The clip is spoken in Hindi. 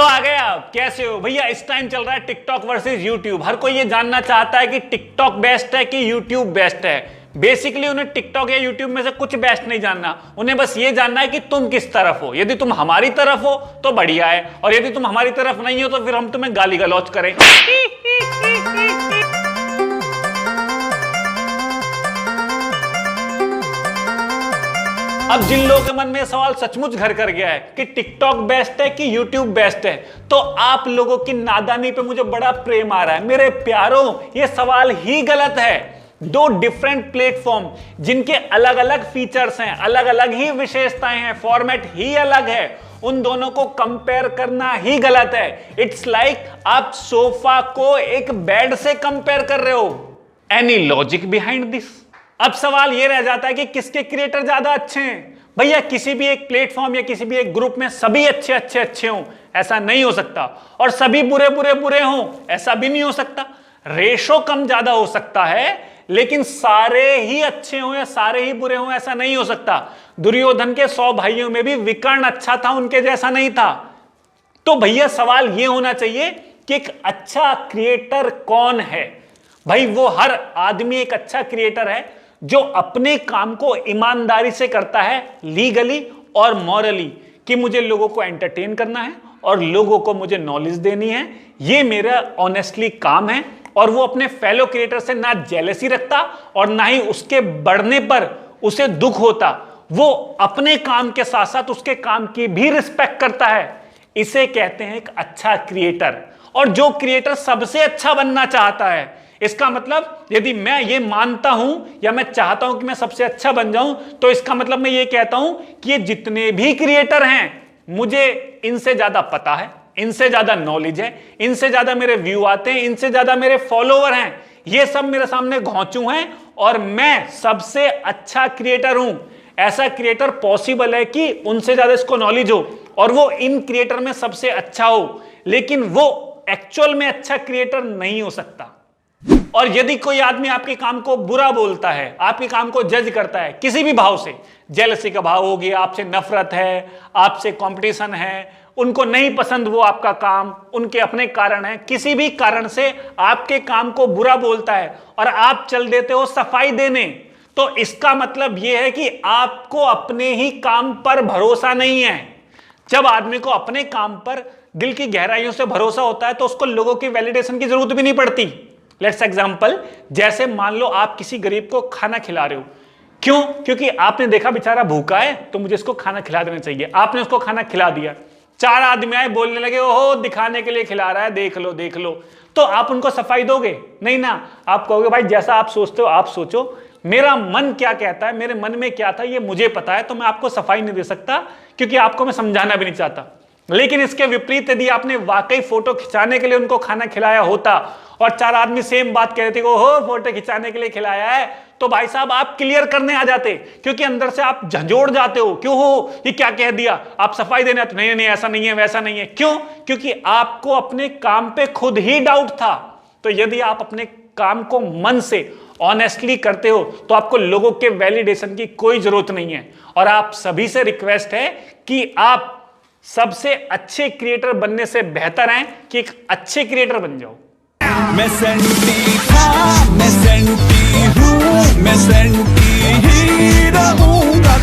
आ गए आप, कैसे हो भैया? इस टाइम चल रहा है टिकटॉक वर्सेस यूट्यूब। हर कोई ये जानना चाहता है कि टिकटॉक बेस्ट है कि यूट्यूब बेस्ट है। बेसिकली उन्हें टिकटॉक या यूट्यूब में से कुछ बेस्ट नहीं जानना, उन्हें बस ये जानना है कि तुम किस तरफ हो। यदि तुम हमारी तरफ हो तो बढ़िया है, और यदि तुम हमारी तरफ नहीं हो तो फिर हम तुम्हें गाली गलौज करें। अब जिन लोगों के मन में सवाल सचमुच घर कर गया है कि टिकटॉक बेस्ट है कि यूट्यूब बेस्ट है, तो आप लोगों की नादानी पे मुझे बड़ा प्रेम आ रहा है। मेरे प्यारों, ये सवाल ही गलत है। दो डिफरेंट प्लेटफॉर्म जिनके अलग अलग फीचर्स हैं, अलग अलग ही विशेषताएं हैं, फॉर्मेट ही अलग है, उन दोनों को कंपेयर करना ही गलत है। इट्स लाइक आप सोफा को एक बेड से कंपेयर कर रहे हो। Any logic behind this? अब सवाल यह रह जाता है कि किसके क्रिएटर ज्यादा अच्छे हैं। भैया किसी भी एक प्लेटफॉर्म या किसी भी एक ग्रुप में सभी अच्छे हों ऐसा नहीं हो सकता, और सभी बुरे हों ऐसा भी नहीं हो सकता। रेशो कम ज्यादा हो सकता है, लेकिन सारे ही अच्छे हों या सारे ही बुरे हों ऐसा नहीं हो सकता। दुर्योधन के 100 भाइयों में भी विकर्ण अच्छा था, उनके जैसा नहीं था। तो भैया सवाल यह होना चाहिए कि एक अच्छा क्रिएटर कौन है। भाई वो हर आदमी एक अच्छा क्रिएटर है जो अपने काम को ईमानदारी से करता है, लीगली और मॉरली, कि मुझे लोगों को एंटरटेन करना है और लोगों को मुझे नॉलेज देनी है, ये मेरा ऑनेस्टली काम है। और वो अपने फेलो क्रिएटर से ना जेलसी रखता और ना ही उसके बढ़ने पर उसे दुख होता। वो अपने काम के साथ साथ उसके काम की भी रिस्पेक्ट करता है। इसे कहते हैं एक अच्छा क्रिएटर। और जो क्रिएटर सबसे अच्छा बनना चाहता है, इसका मतलब यदि मैं ये मानता हूं या मैं चाहता हूं कि मैं सबसे अच्छा बन जाऊं, तो इसका मतलब मैं ये कहता हूं कि ये जितने भी क्रिएटर हैं, मुझे इनसे ज्यादा पता है, इनसे ज्यादा नॉलेज है, इनसे ज्यादा मेरे व्यू आते हैं, इनसे ज्यादा मेरे फॉलोवर हैं, ये सब मेरे सामने घोंचू हैं और मैं सबसे अच्छा क्रिएटर हूं। ऐसा क्रिएटर पॉसिबल है कि उनसे ज्यादा इसको नॉलेज हो और वो इन क्रिएटर में सबसे अच्छा हो, लेकिन वो एक्चुअल में अच्छा क्रिएटर नहीं हो सकता। और यदि कोई आदमी आपके काम को बुरा बोलता है, आपके काम को जज करता है किसी भी भाव से, जेलसी का भाव हो गया, आपसे नफरत है, आपसे कंपटीशन है, उनको नहीं पसंद वो आपका काम, उनके अपने कारण है, किसी भी कारण से आपके काम को बुरा बोलता है और आप चल देते हो सफाई देने, तो इसका मतलब यह है कि आपको अपने ही काम पर भरोसा नहीं है। जब आदमी को अपने काम पर दिल की गहराइयों से भरोसा होता है तो उसको लोगों की वैलिडेशन की जरूरत भी नहीं पड़ती। लेट्स एग्जांपल, जैसे मान लो आप किसी गरीब को खाना खिला रहे हो। क्यों? क्योंकि आपने देखा बेचारा भूखा है तो मुझे इसको खाना खिला देना चाहिए। आपने उसको खाना खिला दिया, 4 आदमी आए बोलने लगे, ओहो दिखाने के लिए खिला रहा है, देख लो देख लो, तो आप उनको सफाई दोगे? नहीं ना। आप कहोगे भाई जैसा आप सोचते हो आप सोचो, मेरा मन क्या कहता है, मेरे मन में क्या था ये मुझे पता है, तो मैं आपको सफाई नहीं दे सकता क्योंकि आपको मैं समझाना भी नहीं चाहता। लेकिन इसके विपरीत यदि आपने वाकई फोटो खिंचाने के लिए उनको खाना खिलाया होता और 4 आदमी सेम बात कह रहे थे, ओहो फोटो खिंचाने के लिए खिलाया है, तो भाई साहब आप क्लियर करने आ जाते, क्योंकि अंदर से आप झंझोड़ जाते हो, क्यों हो ये क्या कह दिया, आप सफाई देने तो नहीं ऐसा नहीं है वैसा नहीं है। क्यों? क्योंकि आपको अपने काम पे खुद ही डाउट था। तो यदि आप अपने काम को मन से ऑनेस्टली करते हो तो आपको लोगों के वैलिडेशन की कोई जरूरत नहीं है। और आप सभी से रिक्वेस्ट है कि आप सबसे अच्छे क्रिएटर बनने से बेहतर हैं कि एक अच्छे क्रिएटर बन जाओ। मैं सेंटी था, मैं सेंटी हूँ, मैं सेंटी ही रहूंगा।